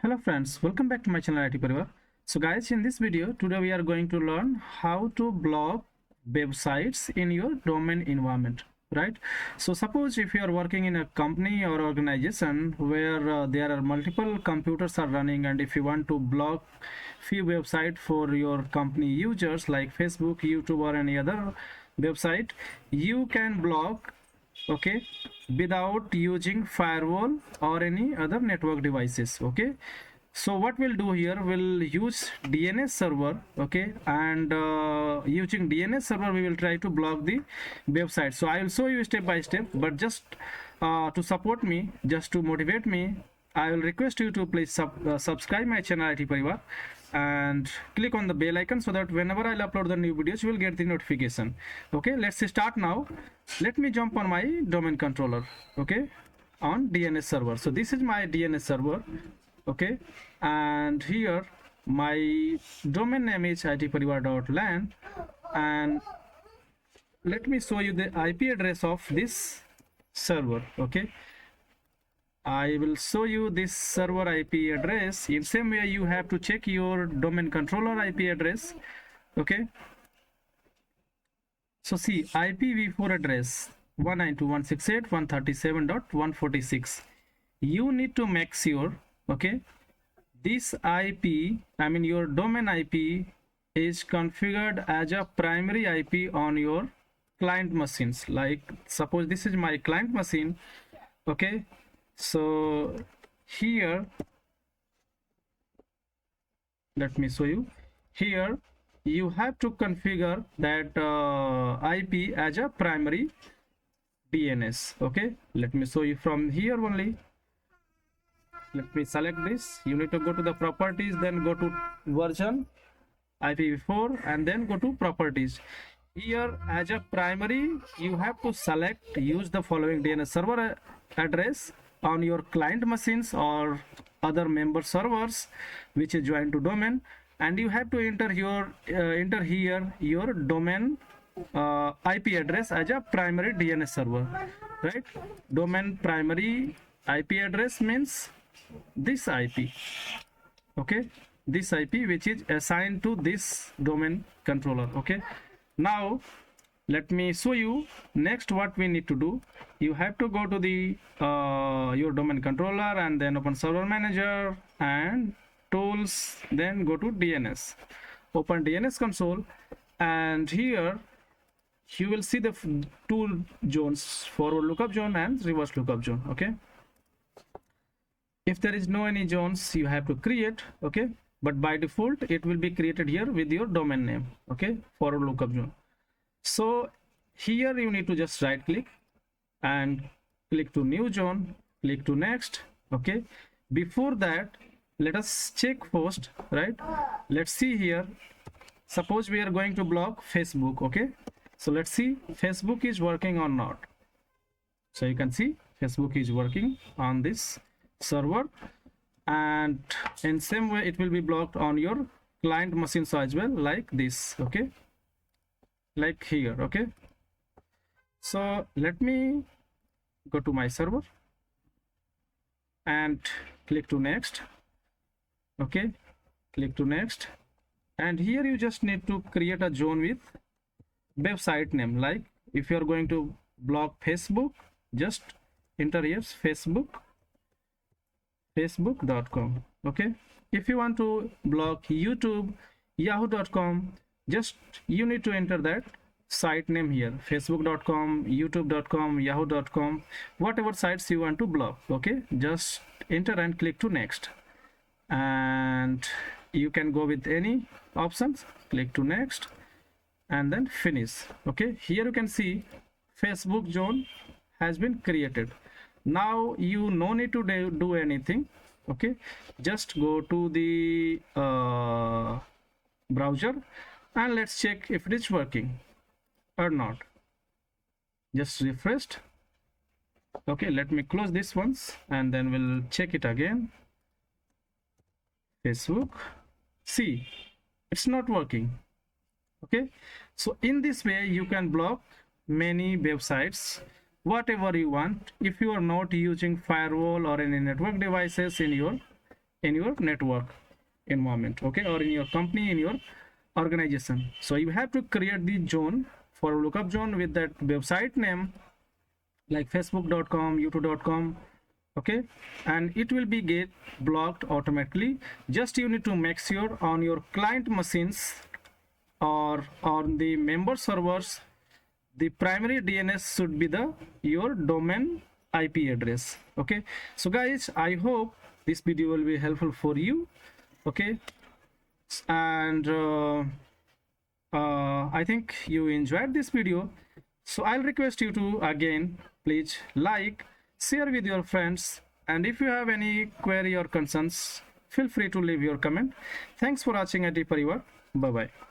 Hello friends, welcome back to my channel IT Parivar. So guys, in this video today we are going to learn how to block websites in your domain environment, right? So suppose if you are working in a company or organization where there are multiple computers are running, and if you want to block few websites for your company users like Facebook, YouTube or any other website, you can block, okay, without using firewall or any other network devices. Okay, so what we'll do here, we'll use DNS server, okay, and using DNS server we will try to block the website. So I will show you step by step, but just to support me, just to motivate me, I will request you to please subscribe my channel IT Parivar and click on the bell icon so that whenever I'll upload the new videos you will get the notification. Okay, let's start now. Let me jump on my domain controller, okay, on DNS server. So this is my DNS server, okay, and here my domain name is itparivar.lan, and let me show you the IP address of this server. Okay, I will show you this server IP address. In same way you have to check your domain controller IP address. Okay, so see, IPv4 address 192.168.137.146. you need to make sure, okay, this IP, I mean your domain IP, is configured as a primary IP on your client machines. Like suppose this is my client machine, okay, so here let me show you. Here you have to configure that IP as a primary DNS. Okay, let me show you from here only. Let me select this. You need to go to the properties, then go to version IPv4 and then go to properties. Here as a primary you have to select, use the following DNS server address on your client machines or other member servers which is joined to domain, and you have to enter your enter here your domain IP address as a primary DNS server, right? Domain primary IP address means this IP, okay, this IP which is assigned to this domain controller. Okay, now let me show you next what we need to do. You have to go to the your domain controller and then open server manager and tools, then go to DNS, open DNS console, and here you will see the two zones, forward lookup zone and reverse lookup zone. Okay, if there is no any zones you have to create, okay, but by default it will be created here with your domain name, okay, forward lookup zone. So here you need to just right click and click to new zone, click to next. Okay, before that let us check first, right? Let's see here, suppose we are going to block Facebook. Okay, so let's see Facebook is working or not. So you can see Facebook is working on this server, and in same way it will be blocked on your client machines as well, like this. Okay, like here. Okay, so let me go to my server and click to next. Okay, click to next, and here you just need to create a zone with website name. Like if you are going to block Facebook, just enter here facebook.com. okay, if you want to block YouTube, yahoo.com, just you need to enter that site name here, facebook.com, youtube.com, yahoo.com, whatever sites you want to block. Okay, just enter and click to next, and you can go with any options, click to next and then finish. Okay, here you can see Facebook zone has been created. Now you no need to do anything. Okay, just go to the browser and let's check if it is working or not. Just refreshed. Okay, let me close this once and then we'll check it again. Facebook, see, it's not working. Okay, so in this way you can block many websites whatever you want if you are not using firewall or any network devices in your in your network environment, okay, or in your company, in your organization. So you have to create the zone for lookup zone with that website name like facebook.com, youtube.com, okay, and it will be get blocked automatically. Just you need to make sure on your client machines or on the member servers, the primary DNS should be the your domain IP address. Okay, so guys, I hope this video will be helpful for you. Okay, and I think you enjoyed this video, so I'll request you to again please like, share with your friends, and if you have any query or concerns, feel free to leave your comment. Thanks for watching IT Parivar. Bye bye.